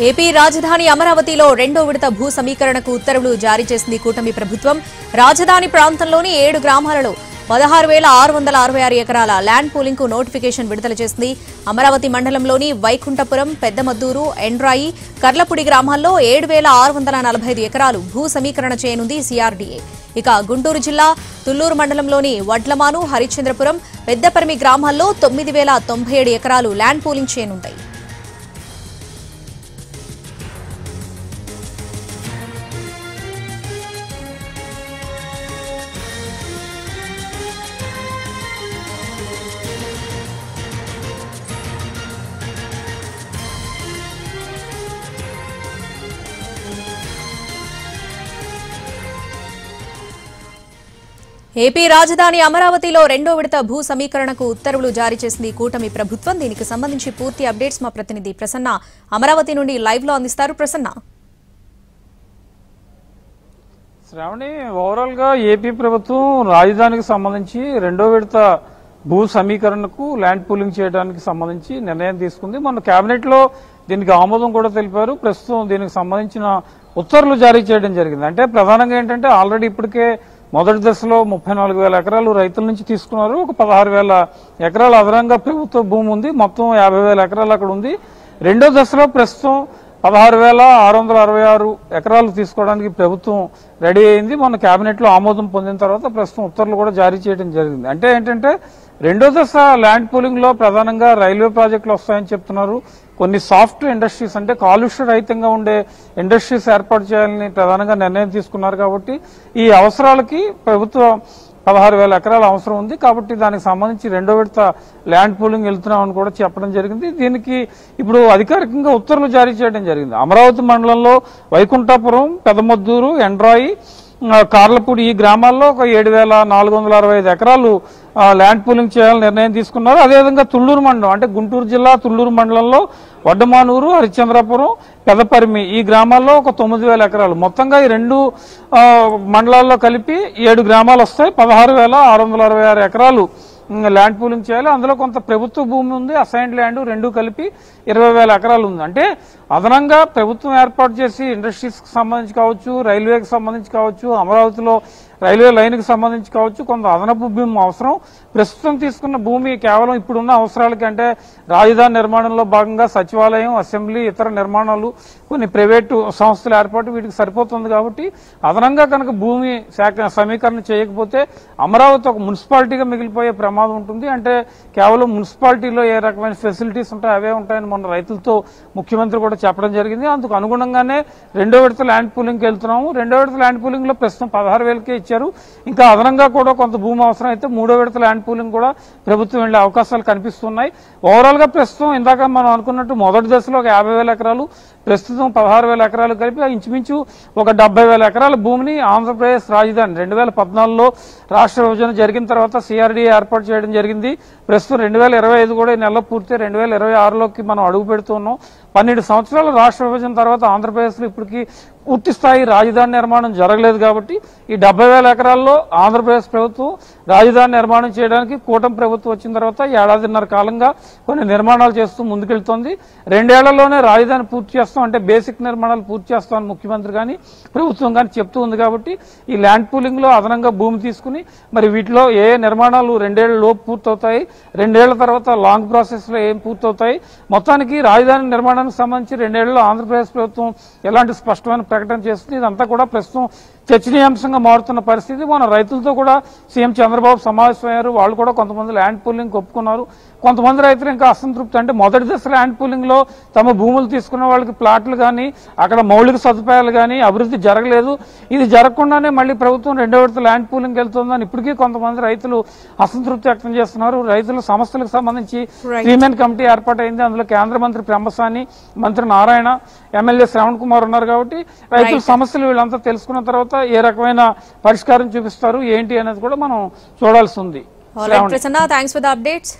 AP రాజధాని అమరావతిలో రెండో విడత భూ సమీకరణకు ఉత్తర్వులు జారీ చేసింది కూటమి ప్రభుత్వం. రాజధాని ప్రాంతంలోని 7 గ్రామాలలో 16,666 ఎకరాల ల్యాండ్ పూలింగ్ కు నోటిఫికేషన్ విడుదల చేసింది. అమరావతి మండలంలోని వైకుంఠపురం, పెద్దమద్దూరు, ఎండ్రాయి, కర్లపూడి గ్రామాల్లో 7,645 ఎకరాలు భూ సమీకరణ చేయనుంది సిఆర్డీఏ. ఇక గుంటూరు జిల్లా తుళ్లూరు మండలంలోని వడ్లమాను, హరిశ్చంద్రపురం, పెద్దపరిమి గ్రామాల్లో 9,097 ఎకరాలు ల్యాండ్ పూలింగ్ చేయనుంటాయి. ఏపీ రాజధాని అమరావతిలో రెండో విడత భూ సమీకరణకు ఉత్తర్వులు జారీ చేసింది కూటమి ప్రభుత్వం. దీనికి సంబంధించి పూర్తి అప్డేట్స్ మా ప్రతినిధి ప్రసన్న అమరావతి నుండి లైవ్ లో అందిస్తారు. ప్రసన్న, శ్రావణి, ఓవరాల్ గా ఏపీ ప్రభుత్వం రాజధానికి సంబంధించి రెండో విడత భూ సమీకరణకు ల్యాండ్ పూలింగ్ చేయడానికి సంబంధించి నిర్ణయం తీసుకుంది. మన కేబినెట్ లో దీనికి ఆమోదం కూడా తెలిపారు. ప్రస్తుతం దీనికి సంబంధించిన ఉత్తర్వులు జారీ చేయడం జరిగింది. అంటే ప్రధానంగా ఏంటంటే ఆల్రెడీ ఇప్పటికే మొదటి దశలో 34,000 ఎకరాలు రైతుల నుంచి తీసుకున్నారు. ఒక 16,000 ఎకరాలు అదనంగా ప్రభుత్వ భూమి ఉంది. మొత్తం 50,000 ఎకరాలు అక్కడ ఉంది. రెండో దశలో ప్రస్తుతం 16,666 ఎకరాలు తీసుకోవడానికి ప్రభుత్వం రెడీ అయింది. మన కేబినెట్ లో ఆమోదం పొందిన తర్వాత ప్రస్తుతం ఉత్తర్వులు కూడా జారీ చేయడం జరిగింది. అంటే ఏంటంటే రెండో దశ ల్యాండ్ పూలింగ్ లో ప్రధానంగా రైల్వే ప్రాజెక్టులు వస్తాయని చెప్తున్నారు. కొన్ని సాఫ్ట్ ఇండస్ట్రీస్ అంటే కాలుష్య రహితంగా ఉండే ఇండస్ట్రీస్ ఏర్పాటు చేయాలని ప్రధానంగా నిర్ణయం తీసుకున్నారు. కాబట్టి ఈ అవసరాలకి ప్రభుత్వం 16,000 ఎకరాల అవసరం ఉంది. కాబట్టి దానికి సంబంధించి రెండో విడత ల్యాండ్ పూలింగ్ వెళ్తున్నామని కూడా చెప్పడం జరిగింది. దీనికి ఇప్పుడు అధికారికంగా ఉత్తర్వులు జారీ చేయడం జరిగింది. అమరావతి మండలంలో వైకుంఠపురం, పెదమద్దూరు, ఎండ్రాయి, కార్లపూడి ఈ గ్రామాల్లో ఒక 7,465 ఎకరాలు ల్యాండ్ పూలింగ్ చేయాలని నిర్ణయం తీసుకున్నారు. అదేవిధంగా తుళ్లూరు మండలం అంటే గుంటూరు జిల్లా తుళ్లూరు మండలంలో వడ్డమానూరు, హరిశ్చంద్రపురం, పెదపరిమి ఈ గ్రామాల్లో ఒక 9,000 ఎకరాలు, మొత్తంగా ఈ రెండు మండలాల్లో కలిపి 7 గ్రామాలు వస్తాయి. 16,666 ఎకరాలు ల్యాండ్ పూలింగ్ చేయాలి. అందులో కొంత ప్రభుత్వ భూమి ఉంది, అసైన్డ్ ల్యాండ్ రెండు కలిపి 20,000 ఎకరాలు ఉంది. అంటే అదనంగా ప్రభుత్వం ఏర్పాటు చేసి ఇండస్ట్రీస్ కి సంబంధించి కావచ్చు, రైల్వేకి సంబంధించి కావచ్చు, అమరావతిలో రైల్వే లైన్ కి సంబంధించి కావచ్చు, కొంత అదనపు భూమి అవసరం. ప్రస్తుతం తీసుకున్న భూమి కేవలం ఇప్పుడున్న అవసరాలకి అంటే రాజధాని నిర్మాణంలో భాగంగా సచివాలయం, అసెంబ్లీ, ఇతర నిర్మాణాలు, కొన్ని ప్రైవేటు సంస్థల ఏర్పాటు వీటికి సరిపోతుంది. కాబట్టి అదనంగా కనుక భూమి సమీకరణ చేయకపోతే అమరావతి ఒక మున్సిపాలిటీగా మిగిలిపోయే ప్రమాదం ఉంటుంది. అంటే కేవలం మున్సిపాలిటీలో ఏ రకమైన ఫెసిలిటీస్ ఉంటాయి అవే ఉంటాయని మొన్న రైతులతో ముఖ్యమంత్రి కూడా చెప్పడం జరిగింది. అందుకు అనుగుణంగానే రెండో విడత ల్యాండ్ పూలింగ్కి వెళ్తున్నాము. రెండో విడత ల్యాండ్ పూలింగ్ లో ప్రస్తుతం 16,000కే ఇచ్చారు. ఇంకా అదనంగా కూడా కొంత భూమి అవసరం అయితే మూడో విడత ల్యాండ్ పూలింగ్ కూడా ప్రభుత్వం వెళ్లే అవకాశాలు కనిపిస్తున్నాయి. ఓవరాల్ గా ప్రస్తుతం ఇందాక మనం అనుకున్నట్టు మొదటి దశలో ఒక 50,000 ఎకరాలు, ప్రస్తుతం 16,000 ఎకరాలు కలిపి ఇంచుమించు ఒక 70,000 ఎకరాల భూమిని ఆంధ్రప్రదేశ్ రాజధాని 2014లో రాష్ట్ర విభజన జరిగిన తర్వాత సిఆర్డీఏ ఏర్పాటు చేయడం జరిగింది. ప్రస్తుతం 2025 కూడా ఈ నెలలో పూర్తి 2026లోకి మనం అడుగు పెడుతున్నాం. 12 సంవత్సరాల రాష్ట్ర విభజన తర్వాత ఆంధ్రప్రదేశ్ లో ఇప్పటికీ పూర్తి స్థాయి రాజధాని నిర్మాణం జరగలేదు. కాబట్టి ఈ 70,000 ఎకరాల్లో ఆంధ్రప్రదేశ్ ప్రభుత్వం రాజధాని నిర్మాణం చేయడానికి కూటమి ప్రభుత్వం వచ్చిన తర్వాత 1.5 కాలంగా కొన్ని నిర్మాణాలు చేస్తూ ముందుకెళ్తోంది. 2 ఏళ్లలోనే రాజధాని పూర్తి చేస్తాం అంటే బేసిక్ నిర్మాణాలు పూర్తి చేస్తామని ముఖ్యమంత్రి కానీ ప్రభుత్వం కానీ చెప్తూ ఉంది. కాబట్టి ఈ ల్యాండ్ పూలింగ్ లో అదనంగా భూమి తీసుకుని మరి వీటిలో ఏ నిర్మాణాలు 2 ఏళ్ల లోపు పూర్తవుతాయి, 2 ఏళ్ల తర్వాత లాంగ్ ప్రాసెస్ లో ఏం పూర్తవుతాయి, మొత్తానికి రాజధాని నిర్మాణానికి సంబంధించి 2 ఏళ్లలో ఆంధ్రప్రదేశ్ ప్రభుత్వం ఎలాంటి స్పష్టమైన ప్రకటన చేస్తుంది. ఇదంతా కూడా ప్రస్తుతం చర్చనీయాంశంగా మారుతున్న పరిస్థితి. మన రైతులతో కూడా సీఎం చంద్రబాబు సమావేశమయ్యారు. వాళ్ళు కూడా కొంతమంది ల్యాండ్ పూలింగ్ ఒప్పుకున్నారు. కొంతమంది రైతులు ఇంకా అసంతృప్తి. అంటే మొదటి దశ ల్యాండ్ పూలింగ్ లో తమ భూములు తీసుకున్న వాళ్ళకి ప్లాట్లు కానీ అక్కడ మౌలిక సదుపాయాలు కానీ అభివృద్ధి జరగలేదు. ఇది జరగకుండానే మళ్ళీ ప్రభుత్వం రెండో విడత ల్యాండ్ పూలింగ్ వెళ్తుందని ఇప్పటికీ కొంతమంది రైతులు అసంతృప్తి వ్యక్తం చేస్తున్నారు. రైతుల సమస్యలకు సంబంధించి 3 కమిటీ ఏర్పాటైంది. అందులో కేంద్ర మంత్రి బ్రహ్మసాని, మంత్రి నారాయణ, ఎమ్మెల్యే శ్రవణ్ కుమార్ ఉన్నారు. కాబట్టి రైతుల సమస్యలు వీళ్ళంతా తెలుసుకున్న తర్వాత ఏ రకమైన పరిష్కారం చూపిస్తారు ఏంటి అనేది కూడా మనం చూడాల్సి ఉంది. Thanks for the updates.